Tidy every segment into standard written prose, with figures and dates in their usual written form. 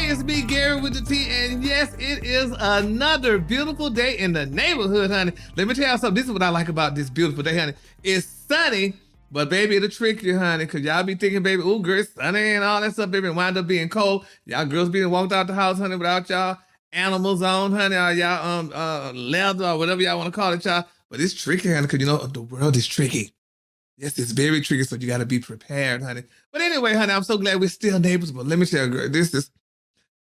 it's me, Gary with the T, and yes, it is another beautiful day in the neighborhood, honey. Let me tell y'all something. This is what I like about this beautiful day, honey. It's sunny, but baby, it'll trick you, honey, because y'all be thinking, baby, oh, girl, it's sunny and all that stuff, baby, and wind up being cold. Y'all girls being walked out the house, honey, without y'all animals on, honey, or y'all leather or whatever y'all want to call it, y'all. But it's tricky, honey, because you know the world is tricky. Yes, it's very tricky, so you got to be prepared, honey. But anyway, honey, I'm so glad we're still neighbors. But let me tell you, girl,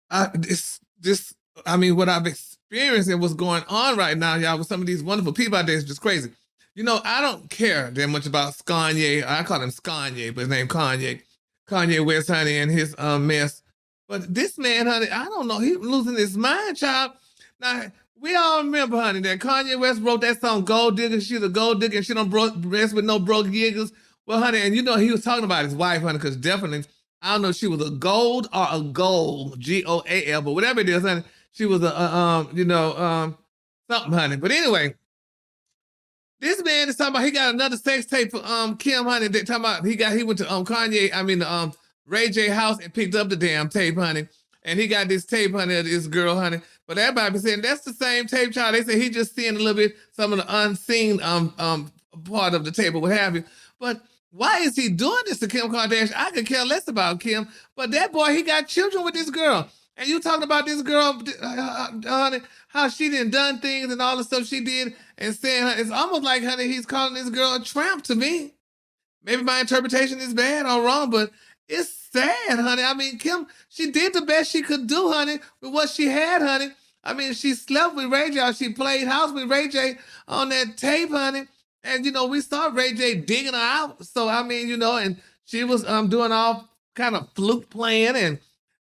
what I've experienced and what's going on right now, y'all, with some of these wonderful people out there is just crazy. You know, I don't care that much about Kanye. I call him Kanye, but his name Kanye. Kanye West, honey, and his mess. But this man, honey, I don't know. He's losing his mind, child. Now, we all remember, honey, that Kanye West wrote that song, Gold Digger. She's a gold digger and she don't rest with no broke yiggers. Well, honey, and you know, he was talking about his wife, honey, because definitely, I don't know if she was a gold or a gold, G-O-A-L, but whatever it is, honey, she was something, honey. But anyway, this man is talking about he got another sex tape for Kim, honey. They talking about he went to Ray J house and picked up the damn tape, honey. And he got this tape, honey, of this girl, honey. But everybody be saying that's the same tape, child. They say he just seeing a little bit some of the unseen part of the tape or what have you. But why is he doing this to Kim Kardashian? I could care less about Kim. But that boy, he got children with this girl. And you talking about this girl, honey, how she done things and all the stuff she did and saying, it's almost like, honey, he's calling this girl a tramp to me. Maybe my interpretation is bad or wrong, but it's sad, honey. I mean, Kim, she did the best she could do, honey, with what she had, honey. I mean, she slept with Ray J. She played house with Ray J on that tape, honey. And, you know, we saw Ray J digging her out. So, I mean, you know, and she was doing all kind of flute playing and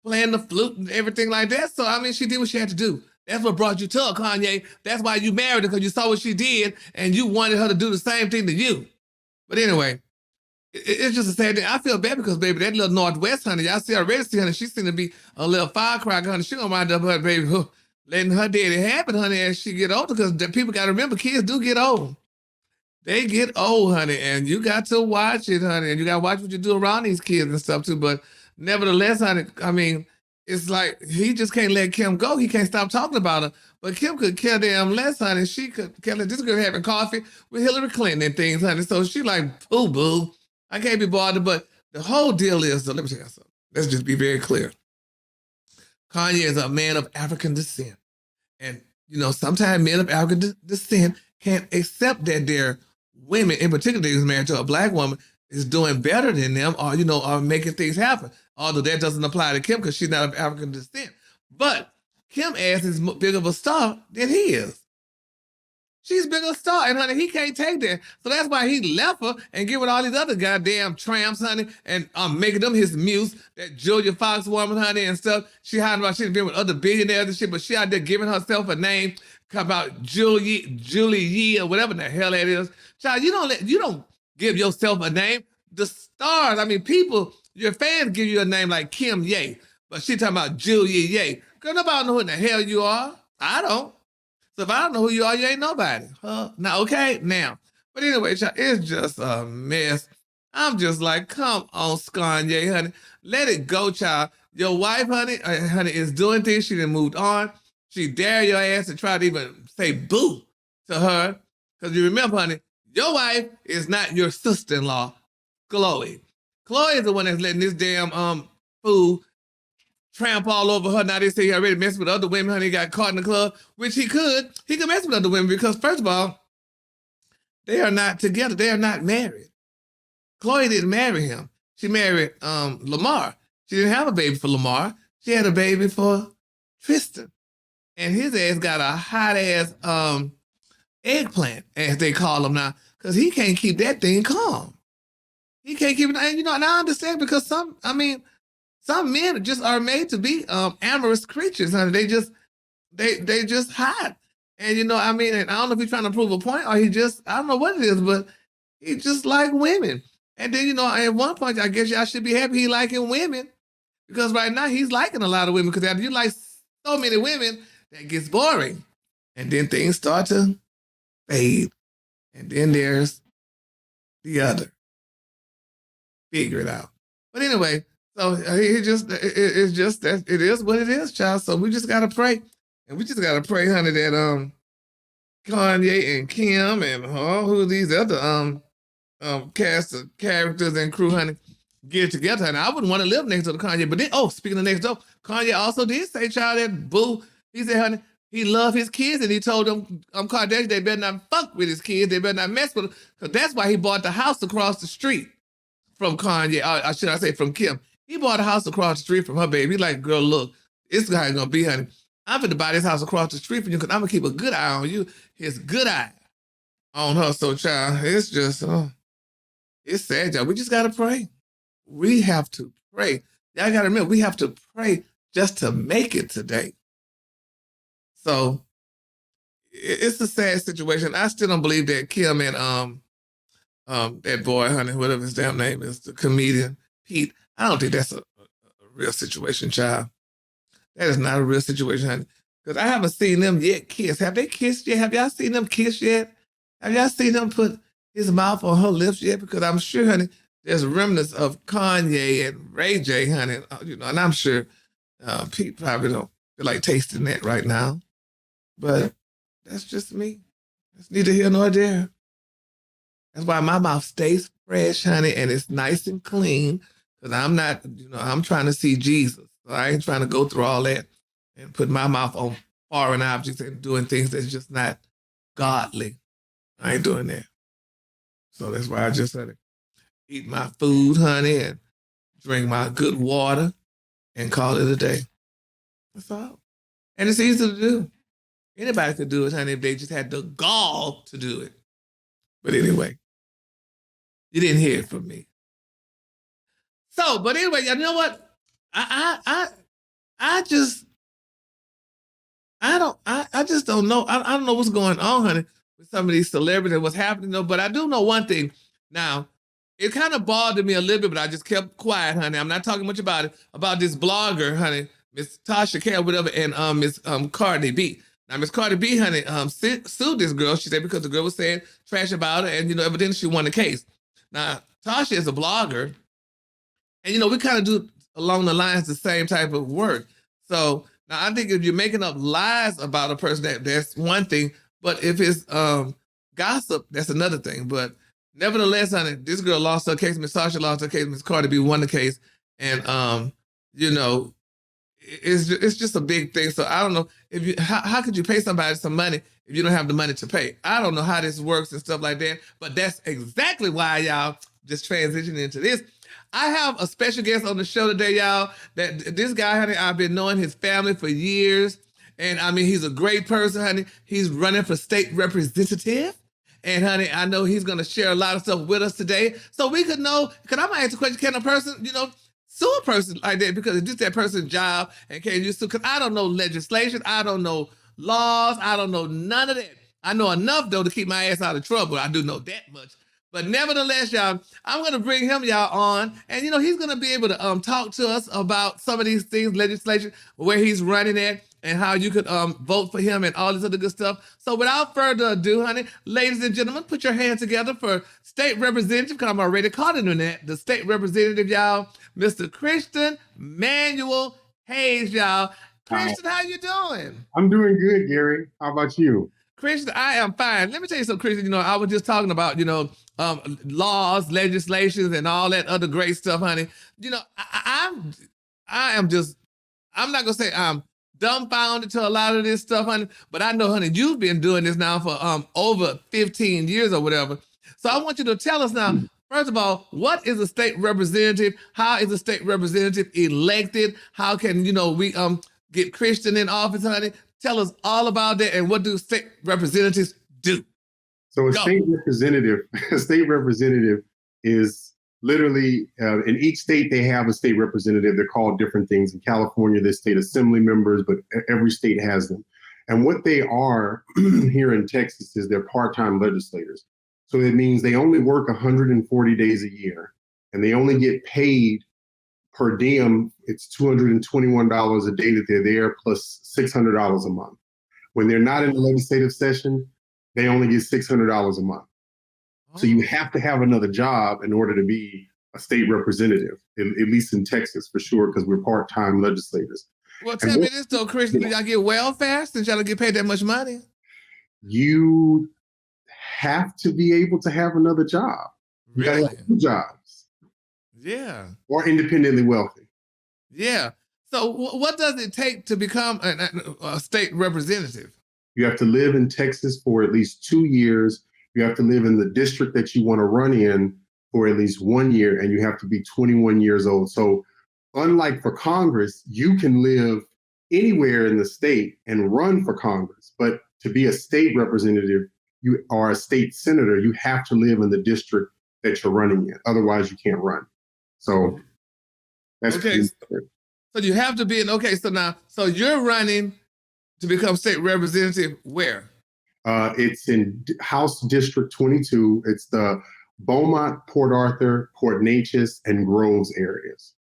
playing the flute and everything like that. So, I mean, she did what she had to do. That's what brought you to her, Kanye. That's why you married her, because you saw what she did and you wanted her to do the same thing to you. But anyway, it's just a sad thing. I feel bad because, baby, that little Northwest, honey, y'all see her already, honey, she seems to be a little firecracker, honey. She gonna wind up, her baby, letting her daddy happen, honey, as she get older, because people got to remember, kids do get old. They get old, honey, and you got to watch it, honey, and you got to watch what you do around these kids and stuff, too. But nevertheless, honey, I mean, it's like he just can't let Kim go. He can't stop talking about her. But Kim could care damn less, honey. She could care less. This girl having coffee with Hillary Clinton and things, honey. So she like, boo-boo. I can't be bothered, but the whole deal is, so let me tell you something. Let's just be very clear. Kanye is a man of African descent. And, you know, sometimes men of African descent can't accept that their women, in particular, he was married to a black woman, is doing better than them or, you know, are making things happen. Although that doesn't apply to Kim because she's not of African descent. But Kim ass is bigger of a star than he is. She's bigger star, and honey, he can't take that. So that's why he left her and get with all these other goddamn tramps, honey, and making them his muse. That Julia Fox woman, honey, and stuff. She hiding about she's been with other billionaires and shit, but she out there giving herself a name about Julie or whatever the hell that is. Child, you don't give yourself a name. The stars, I mean, people, your fans give you a name like Kim Ye, but she talking about Julia Ye. Girl, nobody know who in the hell you are. I don't. So if I don't know who you are, you ain't nobody. Now, okay? Now. But anyway, child, it's just a mess. I'm just like, come on, Kanye, honey. Let it go, child. Your wife, honey, is doing things. She done moved on. She dare your ass to try to even say boo to her. Because you remember, honey, your wife is not your sister-in-law, Chloe. Chloe is the one that's letting this damn fool tramp all over her. Now they say he already messed with other women, honey. He got caught in the club, which he could. He could mess with other women because, first of all, they are not together. They are not married. Chloe didn't marry him. She married Lamar. She didn't have a baby for Lamar. She had a baby for Tristan. And his ass got a hot-ass eggplant, as they call him now, because he can't keep that thing calm. He can't keep it, and you know, and I understand because some men just are made to be amorous creatures, honey. They just hot. And you know, I mean, and I don't know if he's trying to prove a point or I don't know what it is, but he just like women. And then, you know, at one point, I guess y'all should be happy he liking women. Because right now he's liking a lot of women. Because after you like so many women, that gets boring. And then things start to fade. And then there's the other. Figure it out. But anyway, So he just it's just that it is what it is, child. So we just gotta pray, and we just gotta pray, honey, that Kanye and Kim and all who these other cast of characters and crew, honey, get together. And I wouldn't want to live next door to Kanye. But then, speaking of next door, Kanye also did say, child, that boo. He said, honey, he loved his kids, and he told them, Kardashian, they better not fuck with his kids. They better not mess with them, because that's why he bought the house across the street from Kanye. Or should I say from Kim? He bought a house across the street from her baby. He's like, girl, look, this guy gonna be, honey. I'm gonna buy this house across the street from you because I'm gonna keep a good eye on you. His good eye on her. So, child, it's just, it's sad, y'all. We just gotta pray. We have to pray. Y'all gotta remember, we have to pray just to make it today. So it's a sad situation. I still don't believe that Kim and that boy, honey, whatever his damn name is, the comedian Pete. I don't think that's a real situation, child. That is not a real situation, honey. Because I haven't seen them yet kiss. Have they kissed yet? Have y'all seen them kiss yet? Have y'all seen them put his mouth on her lips yet? Because I'm sure, honey, there's remnants of Kanye and Ray J, honey, and I'm sure Pete probably don't feel like tasting that right now. But that's just me. That's neither here nor there. That's why my mouth stays fresh, honey, and it's nice and clean. Because I'm not, I'm trying to see Jesus. So I ain't trying to go through all that and put my mouth on foreign objects and doing things that's just not godly. I ain't doing that. So that's why I just had to eat my food, honey, and drink my good water and call it a day. That's all. And it's easy to do. Anybody could do it, honey, if they just had the gall to do it. But anyway, you didn't hear it from me. So, but anyway, you know what? I just don't know. I don't know what's going on, honey, with some of these celebrities and what's happening, though. But I do know one thing. Now, it kind of bothered me a little bit, but I just kept quiet, honey. I'm not talking much about it. About this blogger, honey, Miss Tasha K, whatever, and Miss Cardi B. Now, Miss Cardi B, honey, sued this girl. She said because the girl was saying trash about her, and evidently she won the case. Now, Tasha is a blogger, and we kind of do along the lines the same type of work. So now I think if you're making up lies about a person, that's one thing. But if it's gossip, that's another thing. But nevertheless, honey, this girl lost her case. Miss Tasha lost her case. Miss Cardi B won the case, and it's just a big thing. So I don't know if how could you pay somebody some money if you don't have the money to pay? I don't know how this works and stuff like that. But that's exactly why y'all just transitioning into this. I have a special guest on the show today, y'all. That this guy, honey, I've been knowing his family for years. And I mean, he's a great person, honey. He's running for state representative. And honey, I know he's gonna share a lot of stuff with us today. So we could know, because I'm gonna ask the question, can a person, sue a person like that because it's just that person's job, and can you sue? Because I don't know legislation, I don't know laws, I don't know none of that. I know enough though to keep my ass out of trouble. I do know that much. But nevertheless, y'all, I'm going to bring him, y'all, on. And, he's going to be able to talk to us about some of these things, legislation, where he's running at, and how you could vote for him and all this other good stuff. So without further ado, honey, ladies and gentlemen, put your hands together for state representative, because I'm already calling him that, the state representative, y'all, Mr. Christian Manuel Hayes, y'all. Christian, how you doing? I'm doing good, Gary. How about you? Christian, I am fine. Let me tell you something, Christian. I was just talking about, laws, legislations, and all that other great stuff, honey. I'm not gonna say I'm dumbfounded to a lot of this stuff, honey, but I know, honey, you've been doing this now for over 15 years or whatever. So I want you to tell us now, first of all, what is a state representative? How is a state representative elected? How can, we get Christian in office, honey? Tell us all about that, and what do state representatives do? So a state representative is literally, in each state they have a state representative. They're called different things. In California, there's state assembly members, but every state has them. And what they are here in Texas is they're part-time legislators. So it means they only work 140 days a year, and they only get paid per diem. It's $221 a day that they're there, plus $600 a month. When they're not in the legislative session, they only get $600 a month. So you have to have another job in order to be a state representative, at least in Texas for sure, because we're part-time legislators. Well, tell me this though, Christian, do y'all get welfare since y'all don't get paid that much money? You have to be able to have another job. You Really? got to have 2 jobs. Yeah. Or independently wealthy. Yeah. So what does it take to become a state representative? You have to live in Texas for at least 2 years. You have to live in the district that you want to run in for at least 1 year, and you have to be 21 years old. So unlike for Congress, you can live anywhere in the state and run for Congress. But to be a state representative, you are a state senator, you have to live in the district that you're running in. Otherwise, you can't run. So that's okay. So you have to be so you're running to become state representative where? It's in House District 22. It's the Beaumont, Port Arthur, Port Neches, and Groves areas.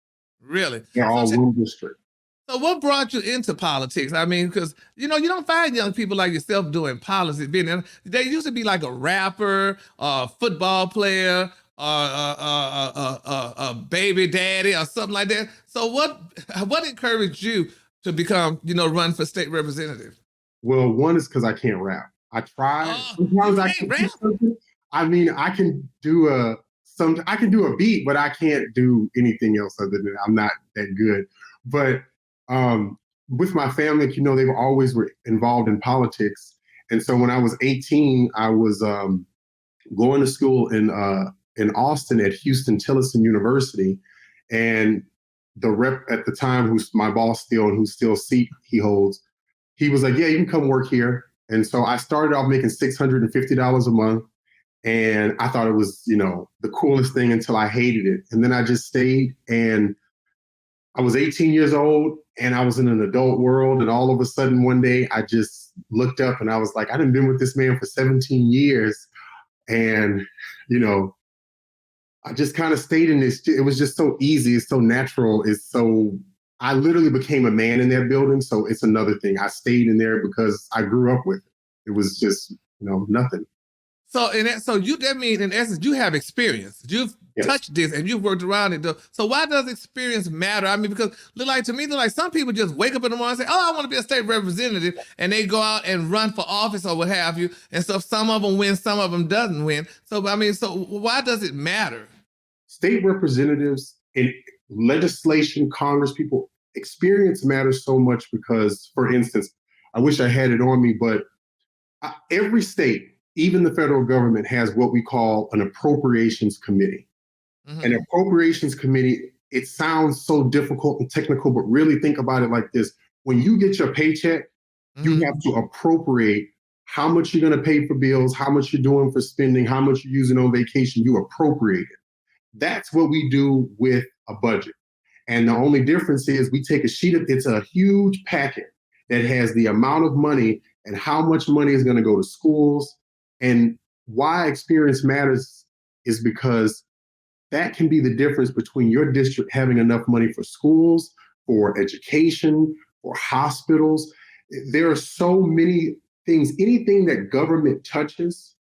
Really? They're all one district. So what brought you into politics? I mean, because, you don't find young people like yourself doing politics. They used to be like a rapper, a football player, a baby daddy or something like that. So what encouraged you to become, run for state representative? Well, one is because I can't rap. I try. Sometimes I can rap. I mean, I can do a beat, but I can't do anything else other than I'm not that good. But with my family, they've always were involved in politics. And so when I was 18, I was going to school in Austin at Houston-Tillotson University. And the rep at the time, who's my boss still and whose still seat he holds, he was like, yeah, you can come work here. And so I started off making $650 a month. And I thought it was, the coolest thing until I hated it. And then I just stayed, and I was 18 years old and I was in an adult world. And all of a sudden one day I just looked up and I was like, I've been with this man for 17 years. And, I just kind of stayed in this. It was just so easy. It's so natural. I literally became a man in that building. So it's another thing. I stayed in there because I grew up with it. It was just, nothing. So that means in essence, you have experience. You've touched this and you've worked around it. So why does experience matter? I mean, because to me, some people just wake up in the morning and say, oh, I want to be a state representative. And they go out and run for office or what have you. And so some of them win, some of them doesn't win. So why does it matter? State representatives in legislation, Congress people, experience matters so much because, for instance, I wish I had it on me, but every state, even the federal government, has what we call an appropriations committee. Mm-hmm. An appropriations committee, it sounds so difficult and technical, but really think about it like this. When you get your paycheck, you have to appropriate how much you're going to pay for bills, how much you're doing for spending, how much you're using on vacation. You appropriate it. That's what we do with a budget. And the only difference is we take it's a huge packet that has the amount of money and how much money is going to go to schools. And why experience matters is because that can be the difference between your district having enough money for schools, for education, for hospitals. There are so many things, anything that government touches,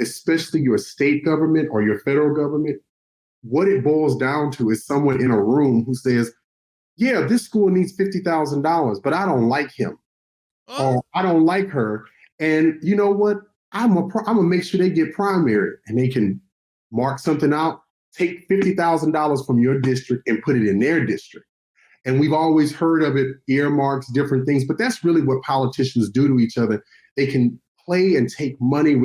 especially your state government or your federal government, what it boils down to is someone in a room who says, yeah, this school needs $50,000, but I don't like him. Or I don't like her. And you know what? I'm gonna make sure they get primary, and they can mark something out, take $50,000 from your district and put it in their district. And we've always heard of it, earmarks, different things, but that's really what politicians do to each other. They can play and take money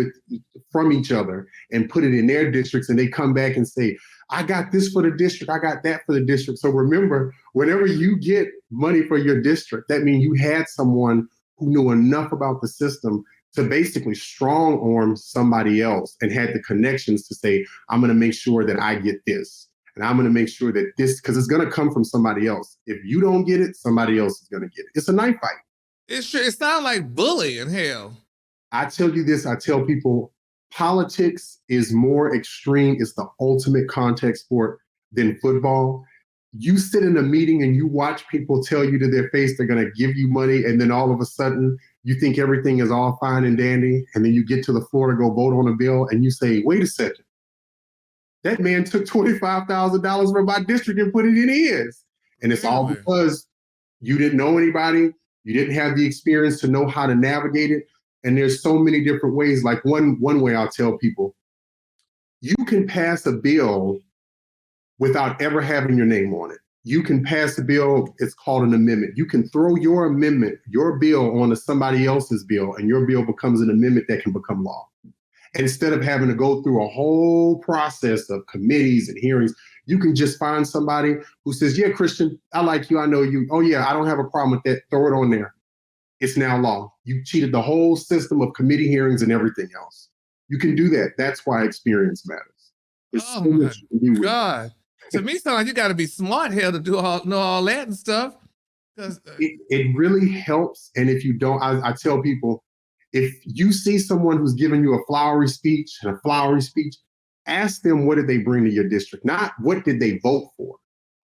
from each other and put it in their districts, and they come back and say, I got this for the district, I got that for the district. So remember, whenever you get money for your district, that means you had someone who knew enough about the system to basically strong arm somebody else and had the connections to say, I'm going to make sure that I get this. And I'm going to make sure that this, because it's going to come from somebody else. If you don't get it, somebody else is going to get it. It's a knife fight. It sounds like bullying, hell. I tell you this, I tell people, politics is more extreme. It's the ultimate contact sport than football. You sit in a meeting and you watch people tell you to their face they're going to give you money, and then all of a sudden you think everything is all fine and dandy, and then you get to the floor to go vote on a bill and you say, wait a second, That man took $25,000 from my district and put it in his. And it's all because you didn't know anybody. You didn't have the experience to know how to navigate it. And there's so many different ways. Like one way I'll tell people, you can pass a bill without ever having your name on it. You can pass a bill, it's called an amendment. You can throw your amendment, your bill onto somebody else's bill, and your bill becomes an amendment that can become law. Instead of having to go through a whole process of committees and hearings, you can just find somebody who says, yeah, Christian, I like you, I know you. Oh yeah, I don't have a problem with that. Throw it on there. It's now law. You cheated the whole system of committee hearings and everything else. You can do that. That's why experience matters. There's so much you can do God. To me, sounds like you got to be smart here to know all that and stuff. Because it really helps. And if you don't, I tell people, if you see someone who's giving you a flowery speech, ask them, what did they bring to your district? Not what did they vote for?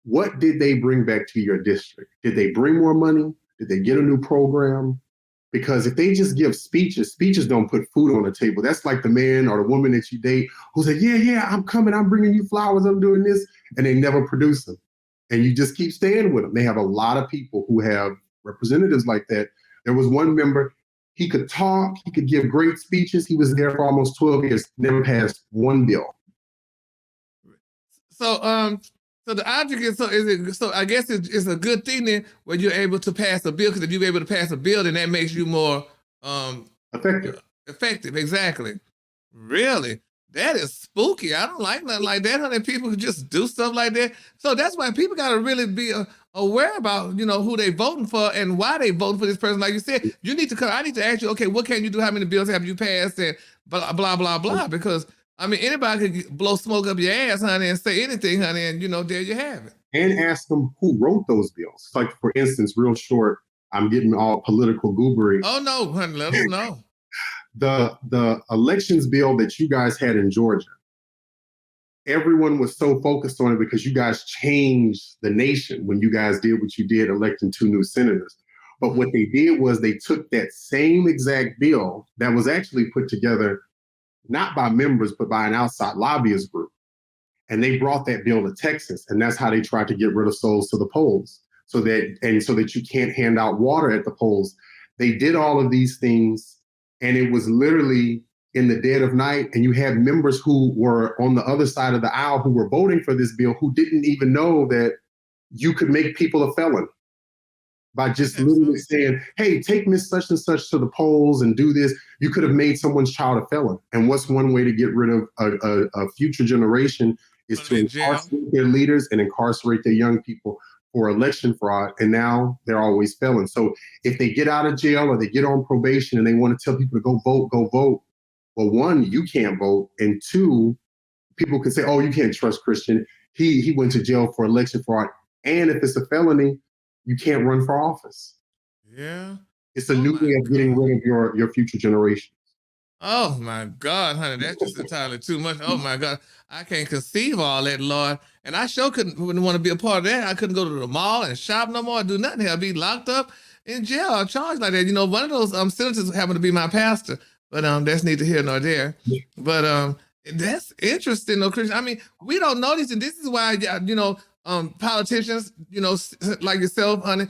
What did they bring back to your district? Did they bring more money? Did they get a new program? Because if they just give speeches don't put food on the table. That's like the man or the woman that you date who said, yeah, I'm coming, I'm bringing you flowers, I'm doing this, and they never produce them. And you just keep staying with them. They have a lot of people who have representatives like that. There was one member, he could talk, he could give great speeches. He was there for almost 12 years, never passed one bill. So the object is so I guess it's a good thing then when you're able to pass a bill, because if you're able to pass a bill, then that makes you more effective. Effective, exactly. Really? That is spooky. I don't like nothing like that. Honey, people who just do stuff like that. So that's why people got to really be aware about, who they voting for and why they voting for this person. Like you said, you need to come. I need to ask you, okay, what can you do? How many bills have you passed? And blah, blah, blah, blah. Because, anybody could blow smoke up your ass, honey, and say anything, honey, and, there you have it. And ask them who wrote those bills. Like, for instance, real short, I'm getting all political goobery. Oh, no, honey, let us know. The elections bill that you guys had in Georgia, everyone was so focused on it because you guys changed the nation when you guys did what you did, electing 2 new senators. But what they did was they took that same exact bill that was actually put together not by members, but by an outside lobbyist group. And they brought that bill to Texas. And that's how they tried to get rid of souls to the polls, so that you can't hand out water at the polls. They did all of these things, and it was literally in the dead of night. And you had members who were on the other side of the aisle who were voting for this bill who didn't even know that you could make people a felon by just literally saying, hey, take Miss such and such to the polls and do this. You could have made someone's child a felon. And what's one way to get rid of a future generation is to incarcerate their leaders and incarcerate their young people for election fraud. And now they're always felons. So if they get out of jail or they get on probation and they want to tell people to go vote. Well, 1, you can't vote. And 2, people can say, oh, you can't trust Christian. He went to jail for election fraud. And if it's a felony, you can't run for office. Yeah. It's a new way of getting rid of your future generations. Oh my God, honey, that's just entirely too much. Oh my God, I can't conceive all that, Lord. And I sure wouldn't want to be a part of that. I couldn't go to the mall and shop no more, do nothing. I'd be locked up in jail or charged like that. One of those senators happened to be my pastor, but that's neither here nor there. But that's interesting, though, Christian. We don't know these, and this is why politicians, like yourself, honey,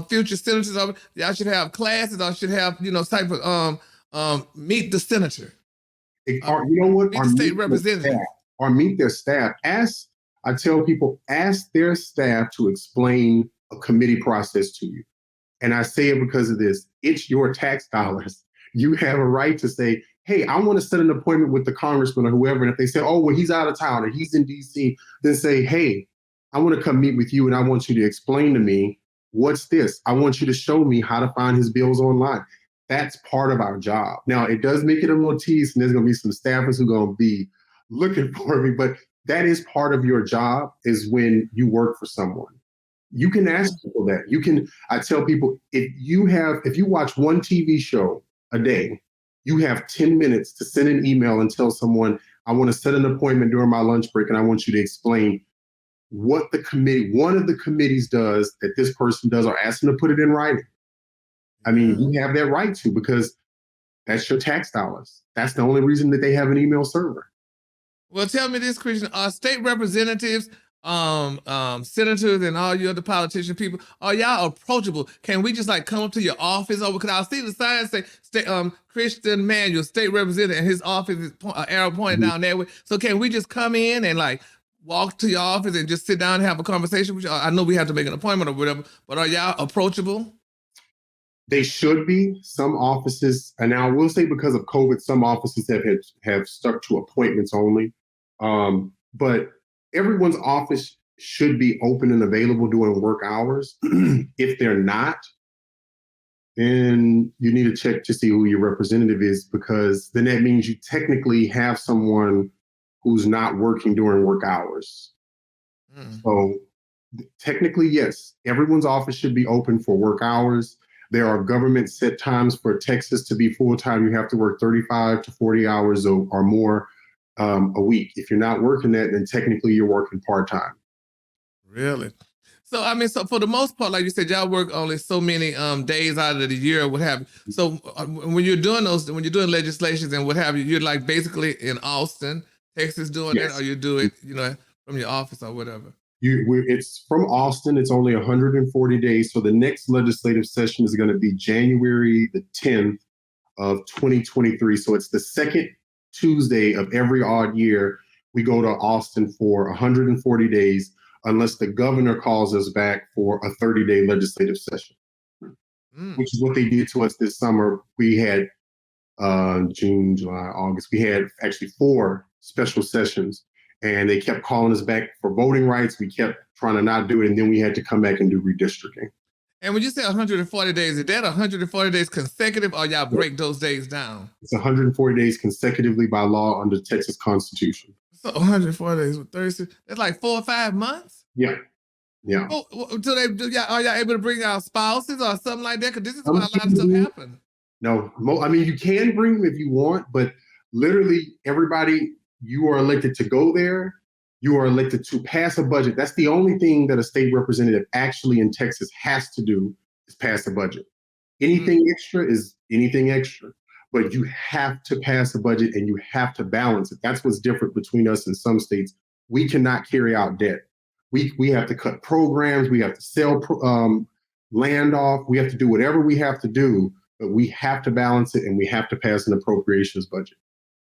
future senators, y'all should have classes. Or should have, type of meet the senator. You know what? Meet the state representative. Or meet their staff. I tell people, ask their staff to explain a committee process to you. And I say it because of this. It's your tax dollars. You have a right to say, hey, I want to set an appointment with the congressman or whoever. And if they say, oh, well, he's out of town or he's in DC, then say, hey, I want to come meet with you and I want you to explain to me, what's this? I want you to show me how to find his bills online. That's part of our job. Now, it does make it a little tedious, and there's going to be some staffers who are going to be looking for me, but that is part of your job, is when you work for someone. You can ask people that. I tell people, if you watch one TV show a day, you have 10 minutes to send an email and tell someone, I want to set an appointment during my lunch break, and I want you to explain what one of the committees does that this person does, or ask them to put it in writing. You have that right to, because that's your tax dollars. That's the only reason that they have an email server. Well, tell me this, Christian. Are state representatives, senators, and all you other politician people, are y'all approachable? Can we just like come up to your office? Or because I see the sign say Christian Manuel, state representative, and his office is arrow pointing down that way. So can we just come in and like walk to your office and just sit down and have a conversation with you? I know we have to make an appointment or whatever, but are y'all approachable? They should be. Some offices, and now I will say because of COVID, some offices have stuck to appointments only. But everyone's office should be open and available during work hours. If they're not, then you need to check to see who your representative is, because then that means you technically have someone who's not working during work hours. So technically, yes, everyone's office should be open for work hours. There are government set times for Texas to be full-time. You have to work 35 to 40 hours or more a week. If you're not working that, then technically you're working part-time. Really? So, I mean, so for the most part, like you said, y'all work only so many days out of the year or what have you. So when you're doing when you're doing legislations and what have you, you're like basically in Austin, Texas doing Yes. that, or you do it, from your office or whatever? It's from Austin. It's only 140 days. So the next legislative session is going to be January the 10th of 2023. So it's the second Tuesday of every odd year. We go to Austin for 140 days, unless the governor calls us back for a 30-day legislative session, which is what they did to us this summer. We had June, July, August. We had actually 4 special sessions, and they kept calling us back for voting rights. We kept trying to not do it, and then we had to come back and do redistricting. And when you say 140 days, is that 140 days consecutive, or y'all break those days down? It's 140 days consecutively by law under Texas Constitution. So 140 days with 36, that's like 4 or 5 months? Yeah. Yeah. Oh, are y'all able to bring out spouses or something like that? Because this is why a lot of stuff happens. No, I mean, you can bring them if you want, but literally everybody, you are elected to go there. You are elected to pass a budget. That's the only thing that a state representative actually in Texas has to do, is pass a budget. Anything extra is anything extra, but you have to pass a budget and you have to balance it. That's what's different between us and some states. We cannot carry out debt. We have to cut programs. We have to sell land off. We have to do whatever we have to do, but we have to balance it and we have to pass an appropriations budget.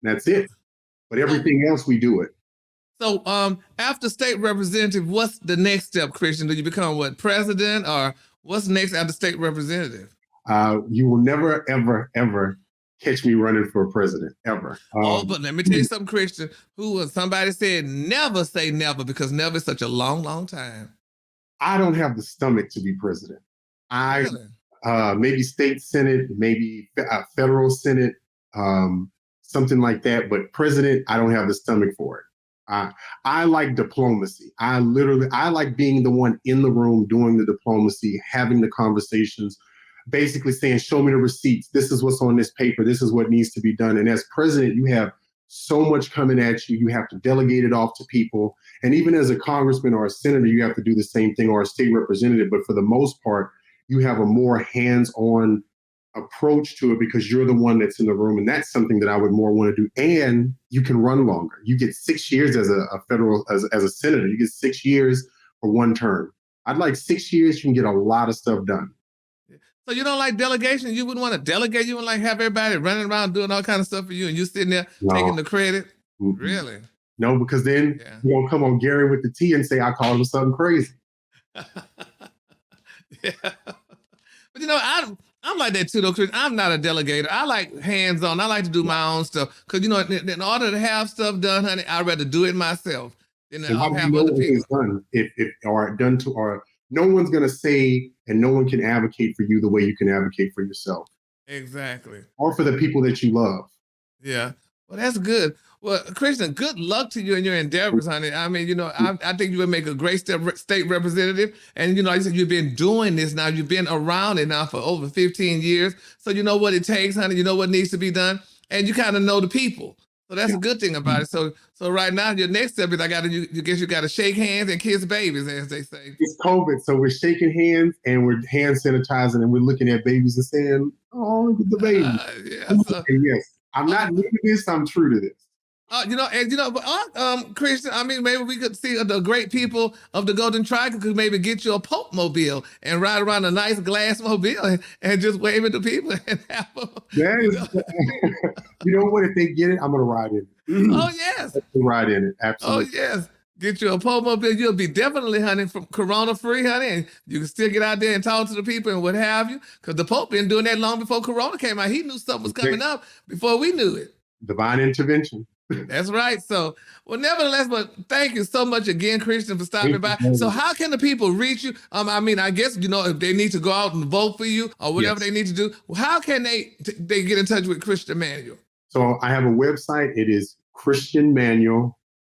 And that's it. But everything else, we do it. So after state representative, what's the next step, Christian? Do you become president, or what's next after state representative? You will never, ever, ever catch me running for president, ever. But let me tell you something, Christian. Somebody said never say never, because never is such a long, long time. I don't have the stomach to be president. Really? Maybe state senate, maybe federal senate, something like that. But president, I don't have the stomach for it. I like diplomacy. I like being the one in the room doing the diplomacy, having the conversations, basically saying, show me the receipts. This is what's on this paper. This is what needs to be done. And as president, you have so much coming at you. You have to delegate it off to people. And even as a congressman or a senator, you have to do the same thing, or a state representative. But for the most part, you have a more hands-on approach to it because you're the one that's in the room. And that's something that I would more want to do. And you can run longer. You get 6 years as a senator. You get 6 years for one term. I'd like 6 years. You can get a lot of stuff done. So you don't like delegation? You wouldn't want to delegate? You wouldn't like have everybody running around doing all kinds of stuff for you and you sitting there taking the credit? Mm-hmm. Really? No, because then you're going to come on Gary with the T and say, I called him something crazy. Yeah. But I'm like that too, though, Chris. I'm not a delegator. I like hands-on. I like to do my own stuff. Because, in order to have stuff done, honey, I'd rather do it myself than I'll have other people. Done or no one's going to say, and no one can advocate for you the way you can advocate for yourself. Exactly. Or for the people that you love. Yeah. Well, that's good. Well, Christian, good luck to you in your endeavors, honey. I mean, I think you would make a great state representative. And, you said you've been doing this now. You've been around it now for over 15 years. So you know what it takes, honey. You know what needs to be done. And you kind of know the people. So that's a good thing about it. So right now, your next step is you got to shake hands and kiss babies, as they say. It's COVID, so we're shaking hands and we're hand sanitizing and we're looking at babies and saying, "Oh, look at the baby." Yes, I'm not new to this. I'm true to this. Christian, I mean, maybe we could see the great people of the Golden Triangle could maybe get you a Pope mobile and ride around a nice glass mobile and just wave at the people and have them. You know what? If they get it, I'm going to ride in it. Oh, yes. Ride in it. Absolutely. Oh, yes. Get you a Pope mobile. You'll be definitely, honey, from Corona free, honey. And you can still get out there and talk to the people and what have you. Because the Pope been doing that long before Corona came out. He knew something was coming up before we knew it. Divine intervention. That's right. So, well, nevertheless, but thank you so much again, Christian, for stopping by. So how can the people reach you? I mean, I guess, if they need to go out and vote for you or whatever they need to do, how can they get in touch with Christian Manuel? So I have a website. It is Christian Manuel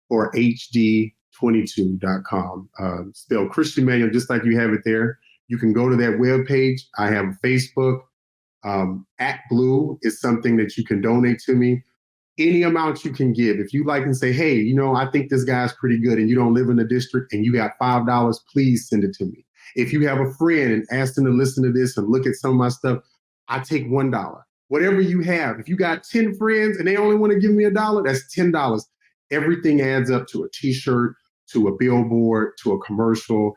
or HD22.com. Spell Christian Manuel just like you have it there. You can go to that webpage. I have Facebook. @Blue is something that you can donate to me. Any amount you can give. If you like and say, hey, I think this guy's pretty good and you don't live in the district and you got $5, please send it to me. If you have a friend and ask them to listen to this and look at some of my stuff, I take $1. Whatever you have. If you got 10 friends and they only want to give me $1, that's $10. Everything adds up to a t-shirt, to a billboard, to a commercial.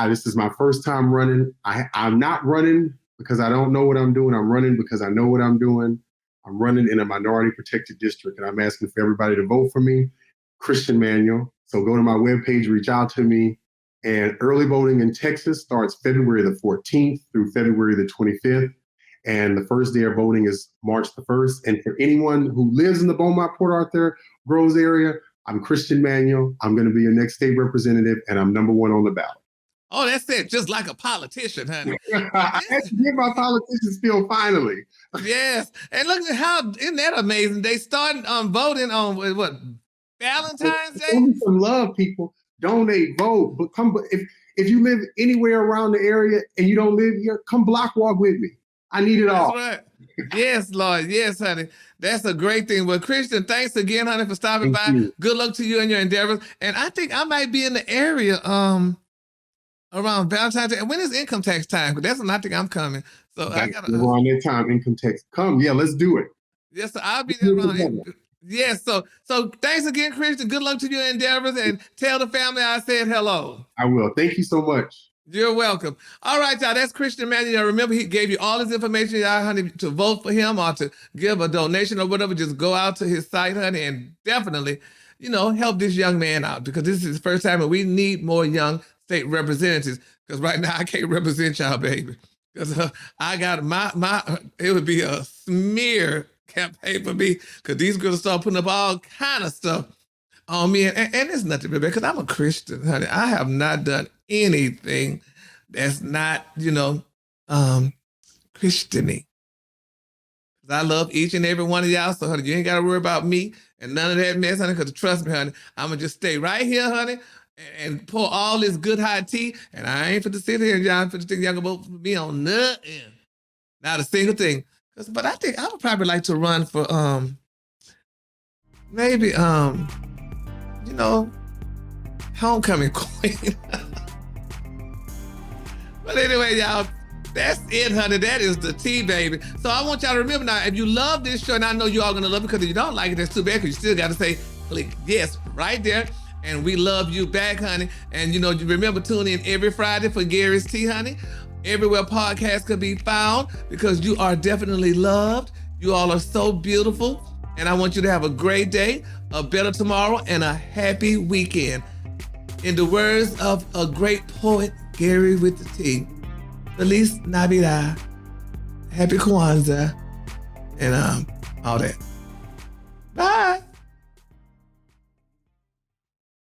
This is my first time running. I'm not running because I don't know what I'm doing. I'm running because I know what I'm doing. I'm running in a minority protected district, and I'm asking for everybody to vote for me, Christian Manuel. So go to my webpage, reach out to me. And early voting in Texas starts February the 14th through February the 25th. And the first day of voting is March the 1st. And for anyone who lives in the Beaumont, Port Arthur, Groves area, I'm Christian Manuel. I'm going to be your next state representative, and I'm #1 on the ballot. Oh, that's it. Just like a politician, honey. I had to give my politicians feel finally. Yes. And look at isn't that amazing? They started voting on what, Valentine's Day? Show me some love, people. Donate, vote. But if you live anywhere around the area and you don't live here, come block walk with me. I need it all. That's right. Yes, Lord. Yes, honey. That's a great thing. Well, Christian, thanks again, honey, for stopping by. You. Good luck to you in your endeavors. And I think I might be in the area around Valentine's Day. And when is income tax time? Because that's when I think I'm coming. So I got around that time, income tax. Come, yeah, let's do it. Yes, so I'll be there around. Yes, so thanks again, Christian. Good luck to your endeavors, and tell the family I said hello. I will. Thank you so much. You're welcome. All right, y'all. That's Christian Manuel. Remember, he gave you all his information, y'all, honey, to vote for him or to give a donation or whatever. Just go out to his site, honey, and definitely, help this young man out, because this is his first time, and we need more young state representatives, because right now I can't represent y'all, baby. Because I got it would be a smear campaign for me, because these girls start putting up all kind of stuff on me. And it's nothing, baby, because I'm a Christian, honey. I have not done anything that's not, Christian-y. I love each and every one of y'all, so honey, you ain't got to worry about me and none of that mess, honey, because trust me, honey, I'm going to just stay right here, honey, and pour all this good hot tea, and I ain't for to sit here and y'all for to think y'all gonna vote for me on nothing. Not a single thing. But I think I would probably like to run for maybe homecoming queen. But anyway, y'all, that's it, honey. That is the tea, baby. So I want y'all to remember now, if you love this show, and I know you all gonna love it, because if you don't like it, that's too bad, because you still gotta say click yes right there. And we love you back, honey. And you remember, tune in every Friday for Gary's Tea, honey. Everywhere podcasts could be found, because you are definitely loved. You all are so beautiful. And I want you to have a great day, a better tomorrow, and a happy weekend. In the words of a great poet, Gary with the T, Feliz Navidad, Happy Kwanzaa, and all that.